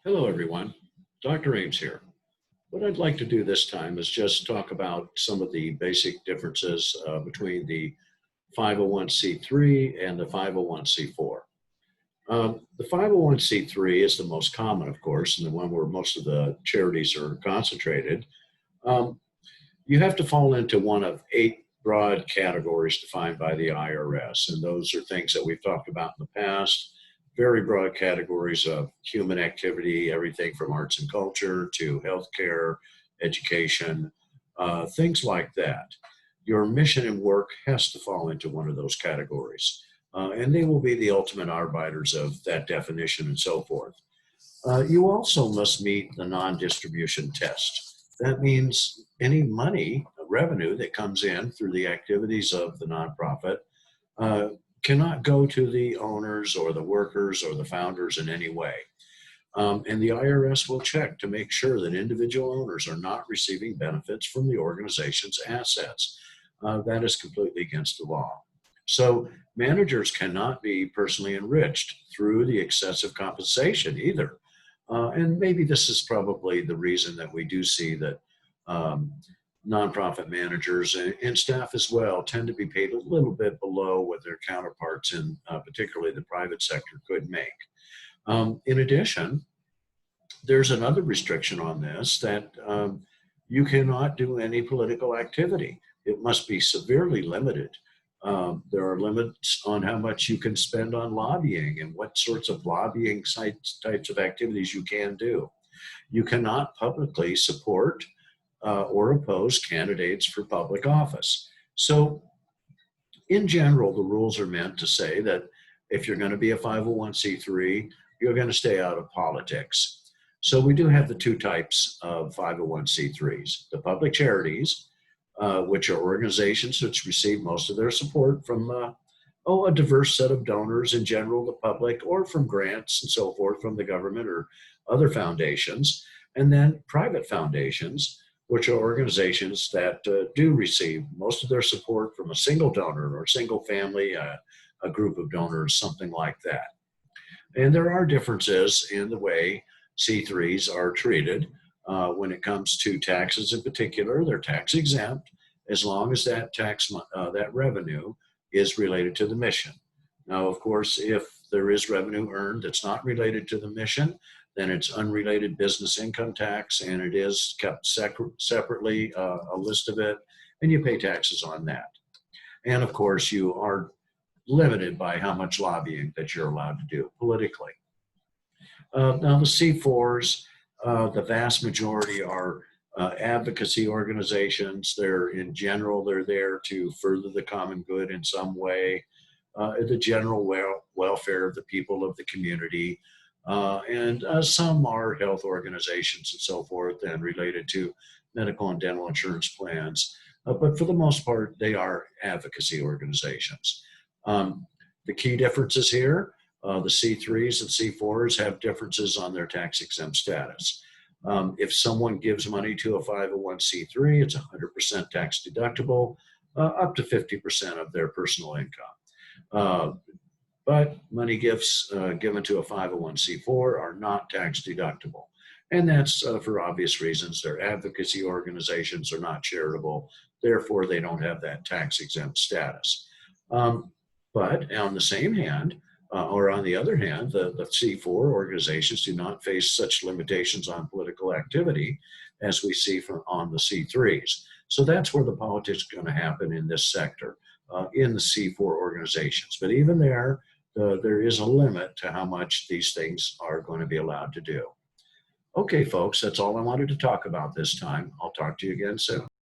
Hello, everyone. Dr. Eames here. What I'd like to do this time is just talk about some of the basic differences between the 501c3 and the 501c4. The 501c3 is the most common, of course, and the one where most of the charities are concentrated. Um, you have to fall into one of 8 broad categories defined by the IRS. And those are things that we've talked about in the past, very broad categories of human activity, everything from arts and culture to healthcare, education, things like that. Your mission and work has to fall into one of those categories. And they will be the ultimate arbiters of that definition and so forth. You also must meet the non-distribution test. That means any money, revenue that comes in through the activities of the nonprofit uh, cannot go to the owners or the workers or the founders in any way. And the IRS will check to make sure that individual owners are not receiving benefits from the organization's assets. That is completely against the law. So managers cannot be personally enriched through the excessive compensation either. And maybe this is probably the reason that we do see that um, nonprofit managers and staff as well tend to be paid a little bit below what their counterparts in particularly the private sector could make. In addition, there's another restriction on this that you cannot do any political activity. It must be severely limited. There are limits on how much you can spend on lobbying and what sorts of lobbying types of activities you can do. You cannot publicly support or oppose candidates for public office. So, in general, the rules are meant to say that if you're going to be a 501c3, you're going to stay out of politics. So, we do have the two types of 501c3s: the public charities, which are organizations which receive most of their support from a diverse set of donors, in general, the public, or from grants and so forth from the government or other foundations. And then private foundations, which are organizations that do receive most of their support from a single donor or a single family, a group of donors, something like that. And there are differences in the way C3s are treated. When it comes to taxes in particular, they're tax exempt as long as that revenue is related to the mission. Now, of course, if there is revenue earned that's not related to the mission, then it's unrelated business income tax, and it is kept separately, a list of it, and you pay taxes on that. And of course, you are limited by how much lobbying that you're allowed to do politically. Now, the C4s, the vast majority are advocacy organizations. They're in general, they're there to further the common good in some way, the general welfare of the people of the community. And some are health organizations and so forth and related to medical and dental insurance plans. But for the most part, they are advocacy organizations. The key differences here, the C3s and C4s have differences on their tax exempt status. If someone gives money to a 501c3, it's 100% tax deductible, up to 50% of their personal income. Uh, but money gifts given to a 501c4 are not tax deductible. And that's for obvious reasons. They're advocacy organizations, are not charitable, therefore they don't have that tax exempt status. But on the same hand, or on the other hand, the C4 organizations do not face such limitations on political activity as we see on the C3s. So that's where the politics is going to happen in this sector, in the C4 organizations. But even there is a limit to how much these things are going to be allowed to do. Okay, folks, that's all I wanted to talk about this time. I'll talk to you again soon.